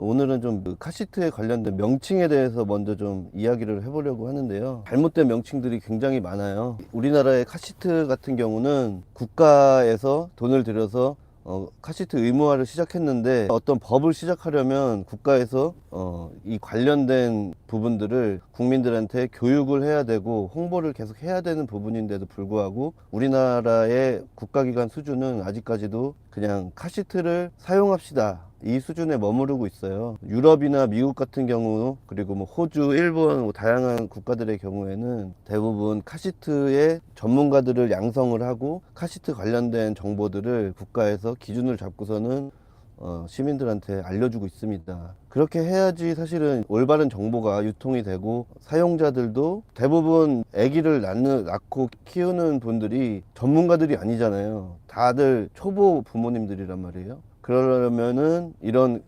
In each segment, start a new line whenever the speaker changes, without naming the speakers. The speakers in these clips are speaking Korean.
오늘은 좀 그 카시트에 관련된 명칭에 대해서 먼저 좀 이야기를 해보려고 하는데요. 잘못된 명칭들이 굉장히 많아요. 우리나라의 카시트 같은 경우는 국가에서 돈을 들여서 카시트 의무화를 시작했는데, 어떤 법을 시작하려면 국가에서 이 관련된 부분들을 국민들한테 교육을 해야 되고 홍보를 계속 해야 되는 부분인데도 불구하고 우리나라의 국가기관 수준은 아직까지도 그냥 카시트를 사용합시다, 이 수준에 머무르고 있어요. 유럽이나 미국 같은 경우, 그리고 뭐 호주, 일본, 뭐 다양한 국가들의 경우에는 대부분 카시트의 전문가들을 양성을 하고 카시트 관련된 정보들을 국가에서 기준을 잡고서는 시민들한테 알려주고 있습니다. 그렇게 해야지 사실은 올바른 정보가 유통이 되고, 사용자들도 대부분 아기를 낳고 키우는 분들이 전문가들이 아니잖아요. 다들 초보 부모님들이란 말이에요. 그러려면은 이런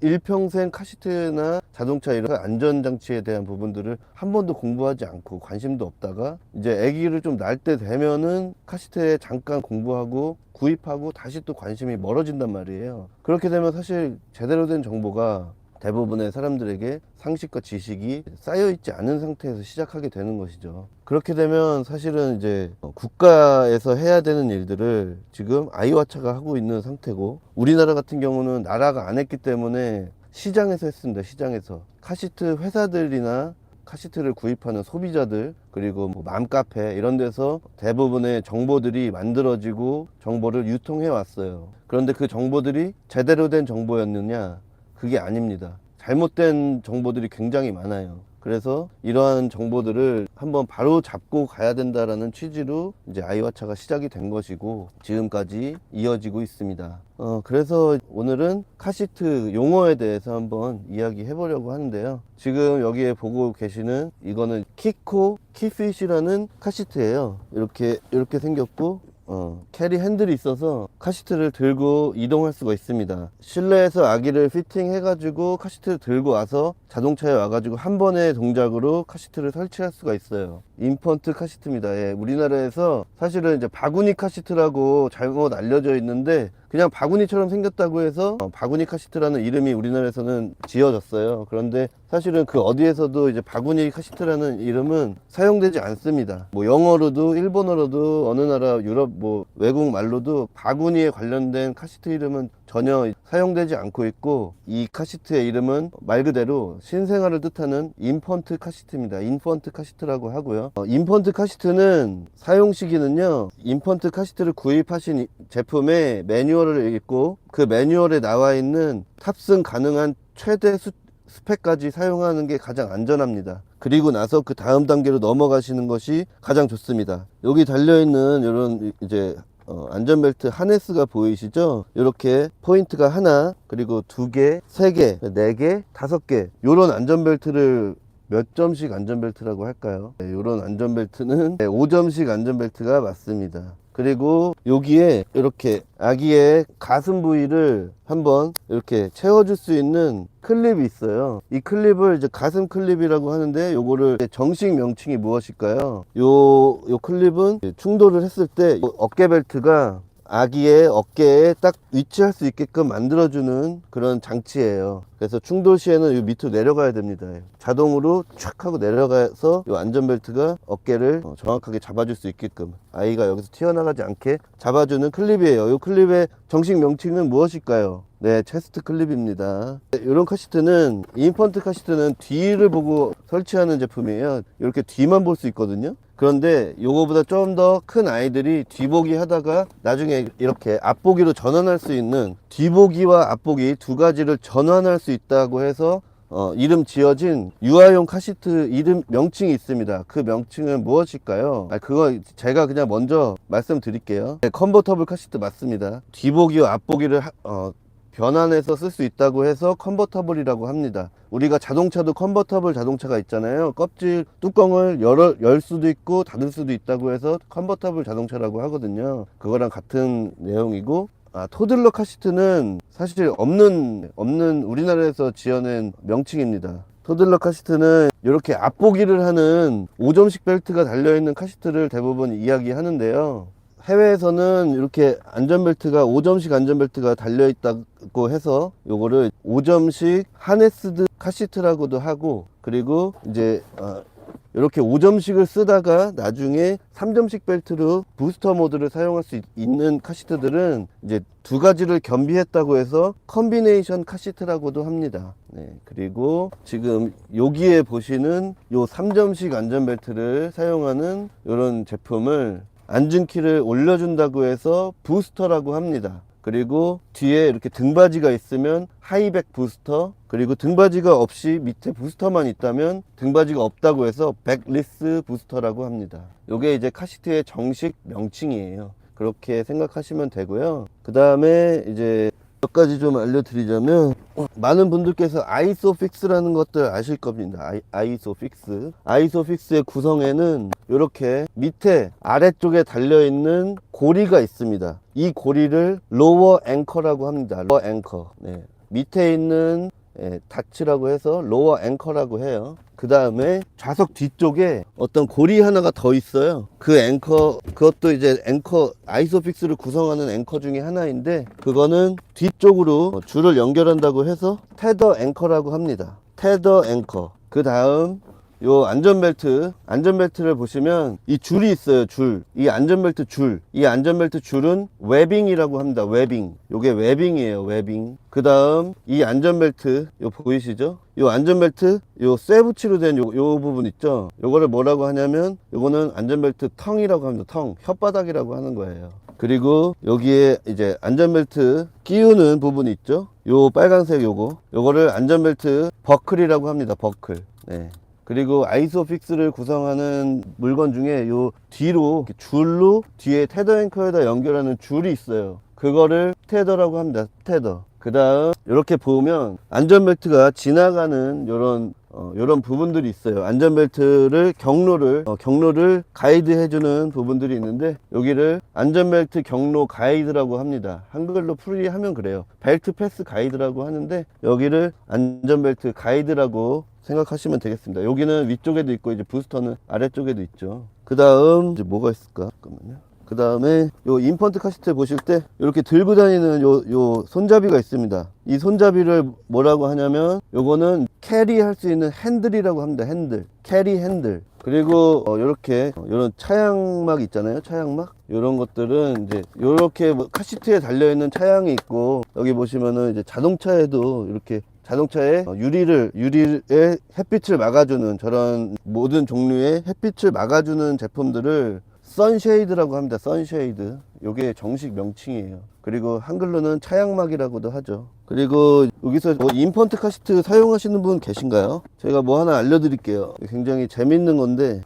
일평생 카시트나 자동차 이런 안전장치에 대한 부분들을 한 번도 공부하지 않고 관심도 없다가 이제 아기를 좀 낳을 때 되면은 카시트에 잠깐 공부하고 구입하고 다시 또 관심이 멀어진단 말이에요. 그렇게 되면 사실 제대로 된 정보가 대부분의 사람들에게 상식과 지식이 쌓여있지 않은 상태에서 시작하게 되는 것이죠. 그렇게 되면 사실은 이제 국가에서 해야 되는 일들을 지금 아이와차가 하고 있는 상태고, 우리나라 같은 경우는 나라가 안 했기 때문에 시장에서 했습니다. 시장에서 카시트 회사들이나 카시트를 구입하는 소비자들, 그리고 뭐 맘카페 이런 데서 대부분의 정보들이 만들어지고 정보를 유통해 왔어요. 그런데 그 정보들이 제대로 된 정보였느냐? 그게 아닙니다. 잘못된 정보들이 굉장히 많아요. 그래서 이러한 정보들을 한번 바로 잡고 가야 된다라는 취지로 이제 아이와차가 시작이 된 것이고 지금까지 이어지고 있습니다. 그래서 오늘은 카시트 용어에 대해서 한번 이야기해 보려고 하는데요. 지금 여기에 보고 계시는 이거는 키코 키핏이라는 카시트예요. 이렇게 생겼고 캐리 핸들이 있어서 카시트를 들고 이동할 수가 있습니다. 실내에서 아기를 피팅해 가지고 카시트를 들고 와서 자동차에 와 가지고 한 번의 동작으로 카시트를 설치할 수가 있어요. 인펀트 카시트입니다. 예, 우리나라에서 사실은 이제 바구니 카시트라고 잘못 알려져 있는데, 그냥 바구니처럼 생겼다고 해서 바구니 카시트라는 이름이 우리나라에서는 지어졌어요. 그런데 사실은 그 어디에서도 이제 바구니 카시트라는 이름은 사용되지 않습니다. 뭐 영어로도 일본어로도 어느 나라 유럽 뭐 외국 말로도 바구니에 관련된 카시트 이름은 전혀 사용되지 않고 있고, 이 카시트의 이름은 말 그대로 신생아를 뜻하는 인펀트 카시트입니다. 인펀트 카시트라고 하고요. 인펀트 카시트는 사용 시기는요, 인펀트 카시트를 구입하신 제품의 매뉴얼을 읽고 그 매뉴얼에 나와 있는 탑승 가능한 최대 스펙까지 사용하는 게 가장 안전합니다. 그리고 나서 그 다음 단계로 넘어가시는 것이 가장 좋습니다. 여기 달려있는 이런 이제 안전벨트 하네스가 보이시죠? 이렇게 포인트가 하나, 그리고 두 개, 세 개, 네 개, 다섯 개, 이런 안전벨트를 몇 점씩 안전벨트라고 할까요? 네, 이런 안전벨트는 5점씩 안전벨트가 맞습니다. 그리고 여기에 이렇게 아기의 가슴 부위를 한번 이렇게 채워줄 수 있는 클립이 있어요. 이 클립을 이제 가슴 클립이라고 하는데, 요거를 정식 명칭이 무엇일까요? 요 클립은 충돌을 했을 때 어깨 벨트가 아기의 어깨에 딱 위치할 수 있게끔 만들어주는 그런 장치예요. 그래서 충돌 시에는 이 밑으로 내려가야 됩니다. 자동으로 촥 하고 내려가서 이 안전벨트가 어깨를 정확하게 잡아줄 수 있게끔, 아이가 여기서 튀어나가지 않게 잡아주는 클립이에요. 이 클립의 정식 명칭은 무엇일까요? 네, 체스트 클립입니다. 이런 카시트는, 인펀트 카시트는 뒤를 보고 설치하는 제품이에요. 이렇게 뒤만 볼 수 있거든요. 그런데 요거보다 좀 더 큰 아이들이 뒤보기 하다가 나중에 이렇게 앞보기로 전환할 수 있는, 뒤보기와 앞보기 두 가지를 전환할 수 있다고 해서 이름 지어진 유아용 카시트 이름 명칭이 있습니다. 그 명칭은 무엇일까요? 그거 제가 그냥 먼저 말씀드릴게요. 네, 컨버터블 카시트 맞습니다. 뒤보기와 앞보기를 변환해서 쓸 수 있다고 해서 컨버터블이라고 합니다. 우리가 자동차도 컨버터블 자동차가 있잖아요. 껍질 뚜껑을 열 수도 있고 닫을 수도 있다고 해서 컨버터블 자동차라고 하거든요. 그거랑 같은 내용이고, 토들러 카시트는 사실 없는 우리나라에서 지어낸 명칭입니다. 토들러 카시트는 이렇게 앞보기를 하는 5점씩 벨트가 달려있는 카시트를 대부분 이야기하는데요. 해외에서는 이렇게 안전벨트가 5점씩 안전벨트가 달려있다고 해서 요거를 5점씩 하네스드 카시트라고도 하고, 그리고 이제 이렇게 5점씩을 쓰다가 나중에 3점씩 벨트로 부스터 모드를 사용할 수 있는 카시트들은 이제 두 가지를 겸비했다고 해서 컨비네이션 카시트라고도 합니다. 네, 그리고 지금 여기에 보시는 요 3점씩 안전벨트를 사용하는 이런 제품을 안전키를 올려준다고 해서 부스터라고 합니다. 그리고 뒤에 이렇게 등받이가 있으면 하이백 부스터, 그리고 등받이가 없이 밑에 부스터만 있다면 등받이가 없다고 해서 백리스 부스터라고 합니다. 요게 이제 카시트의 정식 명칭이에요. 그렇게 생각하시면 되고요. 그 다음에 이제 몇 가지 좀 알려드리자면, 많은 분들께서 아이소픽스라는 것들 아실 겁니다. 아이소픽스의 구성에는 이렇게 밑에 아래쪽에 달려있는 고리가 있습니다. 이 고리를 로어 앵커라고 합니다. 로어 앵커. 네. 밑에 있는 닫치라고 해서 로어 앵커라고 해요. 그 다음에 좌석 뒤쪽에 어떤 고리 하나가 더 있어요. 그 앵커, 그것도 이제 앵커, 아이소픽스를 구성하는 앵커 중에 하나인데, 그거는 뒤쪽으로 줄을 연결한다고 해서 테더 앵커라고 합니다. 테더 앵커. 그 다음 요 안전벨트를 보시면 이 줄이 있어요. 이 안전벨트 줄은 웨빙이라고 합니다. 웨빙. 요게 웨빙이에요. 웨빙. 그 다음 이 안전벨트 요 보이시죠? 요 안전벨트 요 쇠붙이로 된 요 부분 있죠? 요거를 뭐라고 하냐면, 요거는 안전벨트 텅이라고 합니다. 텅. 혓바닥이라고 하는 거예요. 그리고 여기에 이제 안전벨트 끼우는 부분이 있죠? 요 빨간색 요거를 안전벨트 버클이라고 합니다. 버클. 네. 그리고 아이소픽스를 구성하는 물건 중에 요 뒤로 줄로 뒤에 테더 앵커에다 연결하는 줄이 있어요. 그거를 테더라고 합니다. 테더. 그 다음 이렇게 보면 안전벨트가 지나가는 요런 부분들이 있어요. 안전벨트를 경로를 가이드 해주는 부분들이 있는데, 여기를 안전벨트 경로 가이드라고 합니다. 한글로 풀이하면 그래요. 벨트 패스 가이드라고 하는데, 여기를 안전벨트 가이드라고 생각하시면 되겠습니다. 여기는 위쪽에도 있고 이제 부스터는 아래쪽에도 있죠. 그 다음 이제 뭐가 있을까? 잠깐만요. 그 다음에 요 인펀트 카시트 보실 때 이렇게 들고 다니는 요 손잡이가 있습니다. 이 손잡이를 뭐라고 하냐면, 요거는 캐리할 수 있는 핸들이라고 합니다. 캐리 핸들. 그리고 요렇게 요런 차양막 있잖아요. 차양막. 요런 것들은 이제 요렇게 카시트에 달려있는 차양이 있고, 여기 보시면은 이제 자동차에도 이렇게 자동차에 유리에 햇빛을 막아주는, 저런 모든 종류의 햇빛을 막아주는 제품들을 선쉐이드라고 합니다. 선쉐이드. 요게 정식 명칭이에요. 그리고 한글로는 차양막이라고도 하죠. 그리고 여기서 인펀트 카시트 사용하시는 분 계신가요? 제가 뭐 하나 알려드릴게요. 굉장히 재밌는 건데,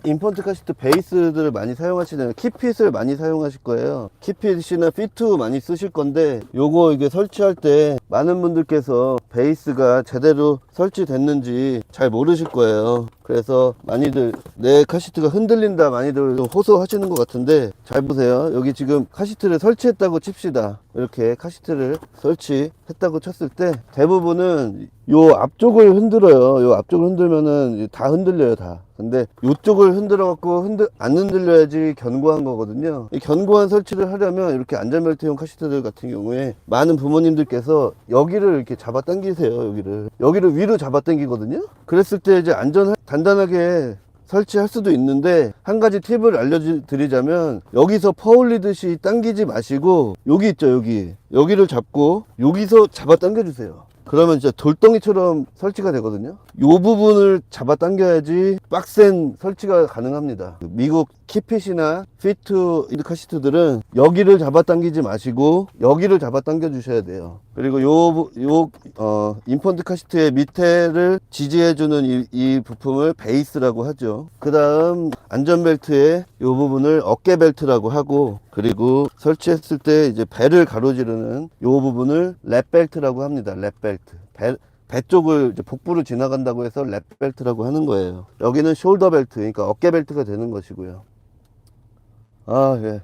인펀트 카시트 베이스들을 많이 사용하시는, 키핏을 많이 사용하실 거예요. 키핏이나 피트 많이 쓰실 건데, 요거 이게 설치할 때 많은 분들께서 베이스가 제대로 설치됐는지 잘 모르실 거예요. 그래서 많이들 내 카시트가 흔들린다 많이들 호소하시는 것 같은데, 잘 보세요. 여기 지금 카시트를 설치했다고 칩시다. 이렇게 카시트를 설치했다고 쳤을 때 대부분은 요 앞쪽을 흔들어요. 요 앞쪽을 흔들면은 다 흔들려요, 다. 근데 요쪽을 흔들어 갖고 안 흔들려야지 견고한 거거든요. 이 견고한 설치를 하려면 이렇게 안전벨트용 카시트들 같은 경우에 많은 부모님들께서 여기를 이렇게 잡아 당기세요. 여기를 위로 잡아 당기거든요. 그랬을 때 이제 단단하게 설치할 수도 있는데, 한 가지 팁을 알려드리자면, 여기서 퍼올리듯이 당기지 마시고, 여기 있죠, 여기를 잡고 여기서 잡아 당겨 주세요. 그러면 진짜 돌덩이처럼 설치가 되거든요. 요 부분을 잡아 당겨야지 빡센 설치가 가능합니다. 미국 키핏이나 피트 카시트들은 여기를 잡아 당기지 마시고 여기를 잡아 당겨 주셔야 돼요. 그리고 인펀트 카시트의 밑에를 지지해주는 이 부품을 베이스라고 하죠. 그 다음 안전벨트의 요 부분을 어깨벨트라고 하고, 그리고 설치했을 때 이제 배를 가로지르는 요 부분을 랩벨트라고 합니다. 랩벨트. 배 쪽을 이제 복부를 지나간다고 해서 랩벨트라고 하는 거예요. 여기는 숄더 벨트, 그러니까 어깨 벨트가 되는 것이고요. 아, 예.